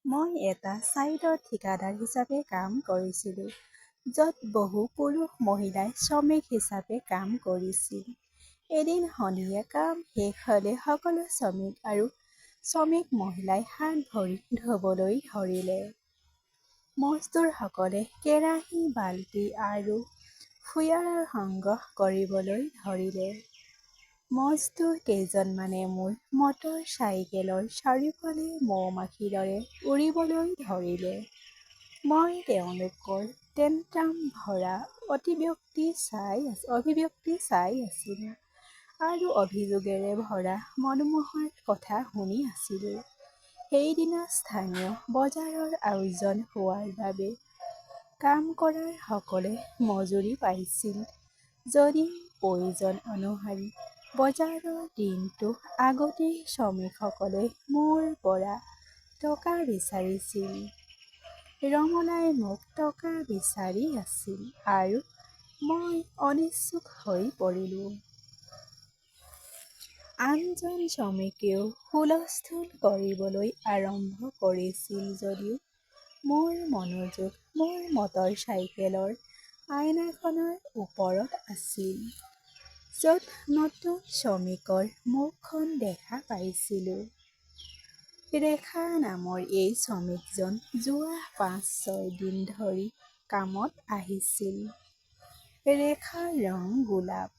মই এটা ছাইটৰ ঠিকাদাৰ হিচাপে কাম কৰিছিলোঁ, য'ত বহু পুৰুষ মহিলাই শ্ৰমিক হিচাপে কাম কৰিছিল। এদিন সন্ধিয়া কাম শেষ হ'লে সকলো শ্ৰমিক আৰু শ্ৰমিক মহিলাই হাত-ভৰি ধুবলৈ ধৰিলে। মজদুৰসকলে কেৰাহী, বাল্টি আৰু ফুয়াৰ সংগ্ৰহ কৰিবলৈ ধৰিলে। মজদুৰ কেইজনমানে মোৰ মটৰ চাইকেলৰ চাৰিওফালে মৌ-মাখিৰ দৰে উৰিবলৈ ধৰিলে। মই তেওঁলোকৰ টেনট্ৰাম ভৰা অভিব্যক্তি চাই আছিলোঁ আৰু অভিযোগেৰে ভৰা মনোমোহাৰ কথা শুনি আছিলোঁ। সেইদিনা স্থানীয় বজাৰৰ আয়োজন হোৱাৰ বাবে কাম কৰা সকলে মজুৰি পাইছিল যদিও প্ৰয়োজন অনুসৰি বজাৰৰ দিনটোৰ আগতেই শ্ৰমিকসকলে মোৰ পৰা টকা বিচাৰিছিল। ৰমলাই মোক টকা বিচাৰি আছিল আৰু মই অনিচ্ছুক হৈ পৰিলোঁ। আনজন শ্ৰমিকেও হুলস্থুল কৰিবলৈ আৰম্ভ কৰিছিল যদিও মোৰ মনোযোগ মোৰ মটৰ চাইকেলৰ আইনাখনৰ ওপৰত আছিল, য'ত নতুন শ্ৰমিকৰ মুখখন দেখা পাইছিলোঁ। ৰেখা নামৰ এই শ্ৰমিকজন যোৱা ৫-৬ দিন ধৰি কামত আহিছিল। ৰেখাৰ ৰং গোলাপ,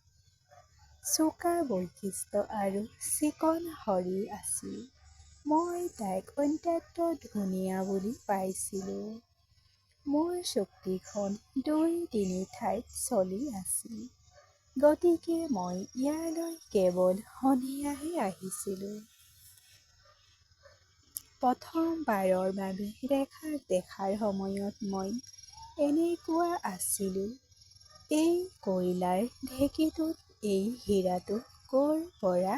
চোকা বৈশিষ্ট্য আৰু চিকণ শৰীৰ আছিল। মই তাইক অত্যন্ত ধুনীয়া বুলি পাইছিলোঁ। মোৰ চুক্তিখন ২-৩ ঠাইত চলি আছিল, গতিকে মই ইয়ালৈ কেৱল সন্ধিয়াহে আহিছিলোঁ। প্ৰথমবাৰৰ বাবে ৰেখাক দেখাৰ সময়ত মই এনেকুৱা আছিলোঁ, এই কয়লাৰ ঢেঁকীটোত এই হীৰাটো ক'ৰ পৰা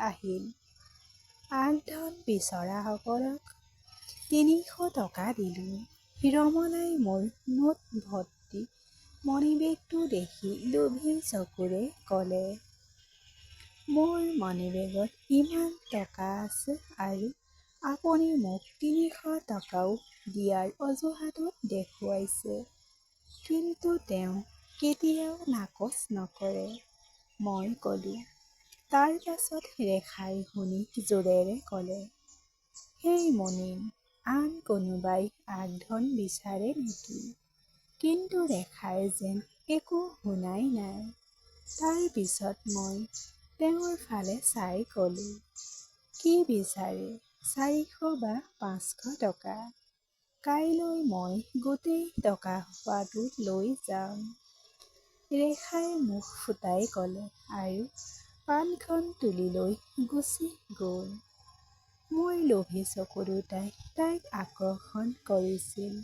আহিল। আগধন বিচৰাসকলক ৩০০ টকা দিলোঁ। ৰমলাই মোৰ নোট ভৰ্তি মণিবেগটো দেখি লোভী চকুৰে ক'লে, মোৰ মণিবেগত ইমান টকা আছে আৰু আপুনি মোক ৩০০ টকাও দিয়াৰ অজুহাত দেখুৱাইছে। কিন্তু তেওঁ কেতিয়াও নাকচ নকৰে, মই ক'লোঁ। তাৰ পাছত ৰেখাই শুনি জোৰেৰে ক'লে, হেই মুনিন, আন কোনোবাই আগধন বিচাৰে নেকি? কিন্তু ৰেখাই যেন একো শুনাই নাই। তাৰ পিছত মই তেওঁৰ ফালে চাই ক'লোঁ, কি বিচাৰে? ৪০০ বা ৫০০ টকা? কাইলৈ মই গোটেই টকাসোপাটো লৈ যাম। ৰেখাই মুখ ফুটাই ক'লে আৰু পানখন তুলি লৈ গুচি গ'ল। মোৰ লোভী চকু দুটাই তাইক আকৰ্ষণ কৰিছিল।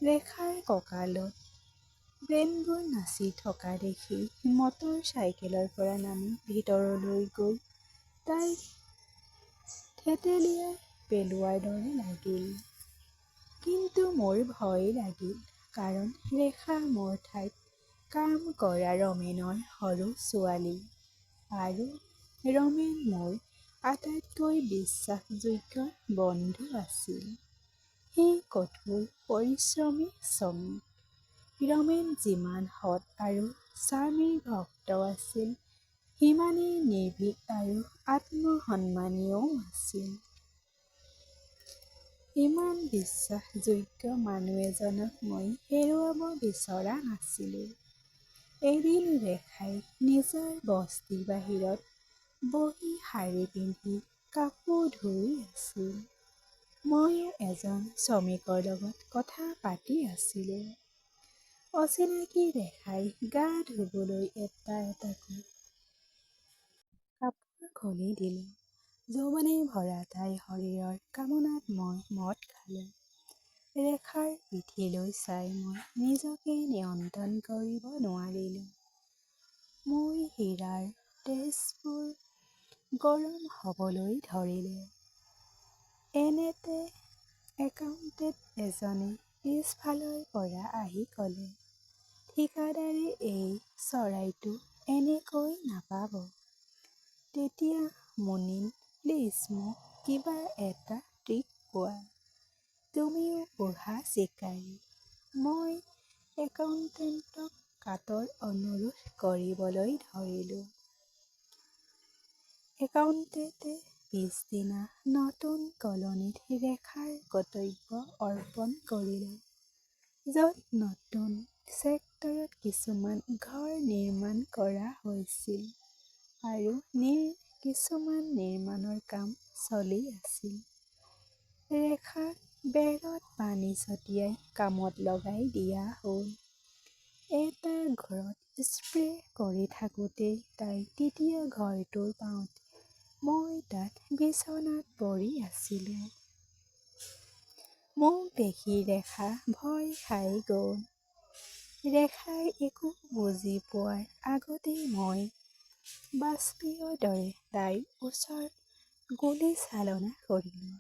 ৰেখাৰ কঁকালত ব্ৰেণবোৰ নাচি থকা দেখি মটৰ চাইকেলৰ পৰা নামি ভিতৰলৈ গৈ তাইক থেতেলিয়াই পেলোৱাৰ দৰে লাগিল। কিন্তু মোৰ ভয় লাগিল, কাৰণ ৰেখা মোৰ ঠাইত কাম কৰা ৰমেনৰ সৰু ছোৱালী আৰু ৰমেন মোৰ আটাইতকৈ বিশ্বাসযোগ্য বন্ধু আছিল। সি কঠোৰ পৰিশ্ৰমী শ্ৰমিক। ৰমেন যিমান সৎ আৰু স্বামীৰ ভক্ত আছিল, সিমানেই নিৰ্ভীক আৰু আত্মসন্মানীও আছিল। ইমান বিশ্বাসযোগ্য মানুহ এজনক মই হেৰুৱাব বিচৰা নাছিলোঁ। এদিন ৰেখাই নিজৰ বস্তিৰ বাহিৰত বহি শাৰী পিন্ধি কাপোৰ ধুই আছিল। ময়ো এজন শ্ৰমিকৰ লগত কথা পাতি আছিলোঁ। অচিনাকি ৰেখাই গা ধুবলৈ এটা-এটাকৈ কাপোৰ খুলি দিলে। যৌৱনে ভৰা তাইৰ শৰীৰৰ কামনাত মই মদ খালোঁ। ৰেখাৰ পিঠিলৈ চাই মই নিজকে নিয়ন্ত্ৰণ কৰিব নোৱাৰিলোঁ। মোৰ হীৰাৰ তেজবোৰ গৰম হ'বলৈ ধৰিলে। এনেতে একাউণ্টেণ্ট এজনে পিছফালৰ পৰা আহি ক'লে, ঠিকাদাৰে এই চৰাইটো এনেকৈ নাপাব। তেতিয়া মুনিন, প্লিজ মোক কিবা এটা ট্ৰিক কোৱা। বুঢ়া চিকাৰী। মই একাউণ্টেণ্টক কাটৰ অনুৰোধ কৰিবলৈ ধৰিলোঁ। একাউণ্টেণ্টে পিছদিনা নতুন কলনীত ৰেখাৰ কৰ্তব্য অৰ্পণ কৰিলে, য'ত নতুন ছেক্টৰত কিছুমান ঘৰ নিৰ্মাণ কৰা হৈছিল আৰু কিছুমান নিৰ্মাণৰ কাম চলি আছিল। ৰেখাক বেৰত পানী ছটিয়াই কামত লগাই দিয়া হ'ল। এটা ঘৰত স্প্ৰে কৰি থাকোঁতেই তাই তৃতীয় ঘৰটো পাওঁতে মই তাত বিচনাত পৰি আছিলোঁ। মোক দেখি ৰেখা ভয় খাই গ'ল। ৰেখাই একো বুজি পোৱাৰ আগতেই মই বাষ্পীয় দৰে তাইৰ ওচৰত গুলীচালনা কৰিলোঁ।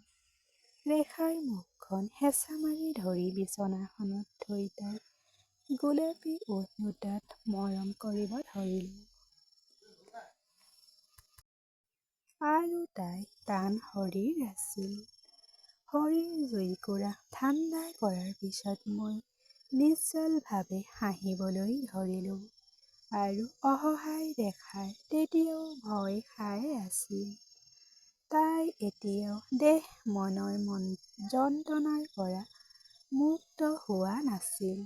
ৰেখাৰ মুখখন হেঁচা মাৰি ধৰি বিচনাখনত থৈ তাইৰ গোলাপী ওঠ দুটাত মৰম কৰিব ধৰিলোঁ। আৰু তাই টান শৰীৰ আছিল। শৰীৰ জুইকুৰা ঠাণ্ডা কৰাৰ পিছত মই নিশ্চলভাৱে হাঁহিবলৈ ধৰিলোঁ আৰু অসহায় ৰেখাই তেতিয়াও ভয় খাই আছিল। তাই এতিয়াও দেহ-মনৰ যন্ত্ৰণাৰ পৰা মুক্ত হোৱা নাছিল।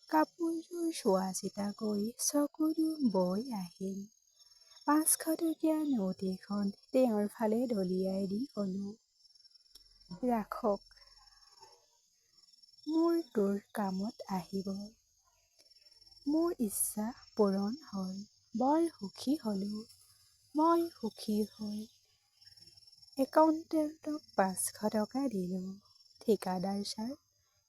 কাপোৰযোৰ চোৱা-চিতা কৰি চকুলো বৈ আহিল। ৫০০ টকীয়া নোট এখন তেওঁৰ ফালে দলিয়াই দি ক'লোঁ, ৰাখক, মোৰ তোৰ কামত আহিব। মোৰ ইচ্ছা পূৰণ হ'ল। বৰ সুখী হ'লোঁ। মই সুখী হৈ একাউণ্টেণ্টক ৫০০ টকা দিলোঁ। ঠিকাদাৰ ছাৰ,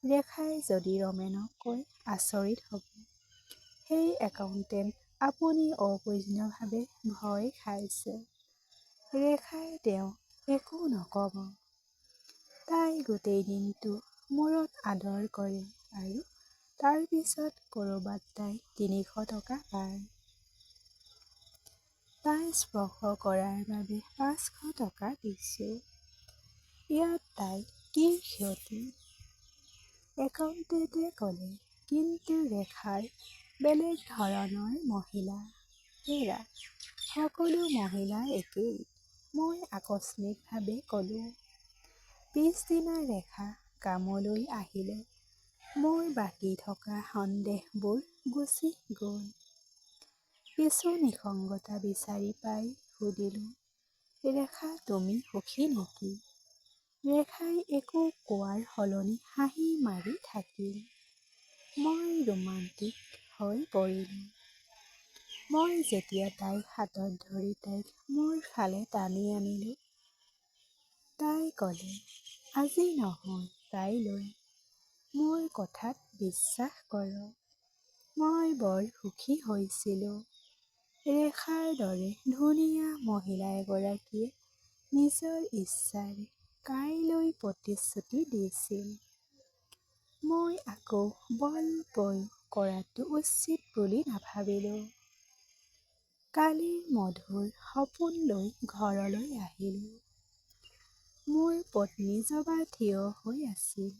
ৰেখাই যদি ৰমেনক কয় আচৰিত হ'ব। সেই একাউণ্টেণ্ট আপুনি অপ্ৰয়োজনীয়ভাৱে ভয় খাইছে। ৰেখাই তেওঁক একো নক'ব। তাই গোটেই দিনটো মূৰত আদৰ কৰে আৰু তাৰ পিছত ক'ৰবাত তাই ৩০০ টকা পায়। তাই স্পৰ্শ কৰাৰ বাবে ৫০০ টকা দিছোঁ। ইয়াত তাইৰ কি ক্ষতি? একাউণ্টেণ্টে ক'লে, কিন্তু ৰেখাৰ বেলেগ ধৰণৰ মহিলা। হেৰা, সকলো মহিলা একেই, মই আকস্মিকভাৱে ক'লোঁ। পিছদিনা ৰেখা কামলৈ আহিলে মোৰ বাকী থকা সন্দেহবোৰ গুচি গ'ল। কিছু নিসংগতা বিচাৰি পাই সুধিলোঁ, ৰেখা তুমি সুখী নেকি? ৰেখাই একো কোৱাৰ সলনি হাঁহি মাৰি থাকিল। মই ৰোমাণ্টিক হৈ পৰিলোঁ। মই যেতিয়া তাইৰ হাতত ধৰি তাইক মোৰ ফালে টানি আনিলোঁ, তাই ক'লে, আজি নহয়, কাইলৈ। মোৰ কথাত বিশ্বাস কৰক। মই বৰ সুখী হৈছিলোঁ। ৰেখাৰ দৰে ধুনীয়া মহিলা এগৰাকীয়ে নিজৰ ইচ্ছাৰে কাইলৈ প্ৰতিশ্ৰুতি দিছিল। মই আকৌ বল প্ৰয়োগ কৰাটো উচিত বুলি নাভাবিলোঁ। কালিৰ মধুৰ সপোন লৈ ঘৰলৈ আহিলোঁ। মোৰ পত্নী জবা থিয় হৈ আছিল।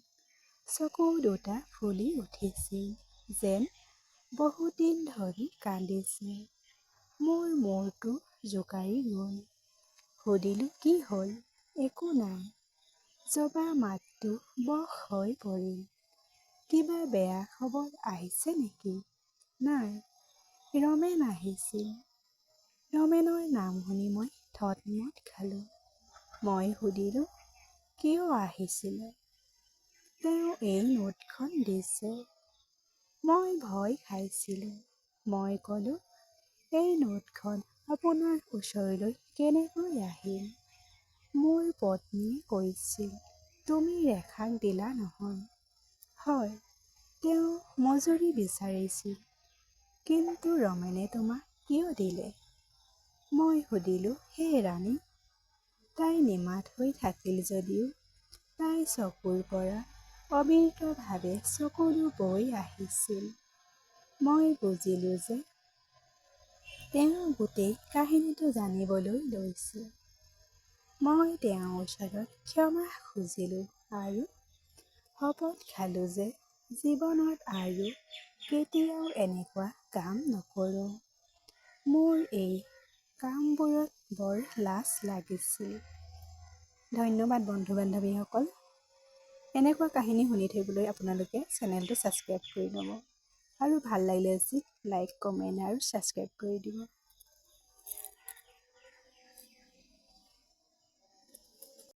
চকু দুটা ফুলি উঠিছিল, যেন বহুদিন ধৰি কান্দিছে। মোৰ মূৰটো জোকাৰি গ'ল। সুধিলোঁ, কি হ'ল? একো নাই। জবাৰ মাতটো বশ হৈ পৰিল। কিবা বেয়া খবৰ আহিছে নেকি? নাই, ৰমেন আহিছিল। ৰমেনৰ নাম শুনি মই থতমত খালোঁ। মই সুধিলোঁ, কিয় আহিছিলে? তেওঁ এই নোটখন দিছে। মই ভয় খাইছিলোঁ। মই ক'লোঁ, এই নোটখন আপোনাৰ ওচৰলৈ কেনেকৈ আহিল? মোৰ পত্নীয়ে কৈছিল, তুমি ৰেখাক দিলা নহয়। হয়, তেওঁ মজুৰি বিচাৰিছিল। কিন্তু ৰমেনে তোমাক কিয় দিলে? মই সুধিলোঁ, হে ৰাণী। তাই নিমাত হৈ থাকিল যদিও তাইৰ চকুৰ পৰা অবিৰতভাৱে চকুলো বৈ আহিছিল। মই বুজিলোঁ যে তেওঁ গোটেই কাহিনীটো জানিবলৈ লৈছে। মই তেওঁৰ ওচৰত ক্ষমা খুজিলোঁ আৰু শপত খালোঁ যে জীৱনত আৰু কেতিয়াও এনেকুৱা কাম নকৰোঁ। মোৰ এই কামবোৰত বৰ লাজ লাগিছিল। ধন্যবাদ বন্ধু-বান্ধৱীসকল। এনেকুৱা কাহিনী শুনি থাকিবলৈ আপোনালোকে চেনেলটো ছাবস্ক্ৰাইব কৰি ল'ব আৰু ভাল লাগিলে লাইক, কমেণ্ট আৰু ছাবস্ক্ৰাইব কৰি দিব।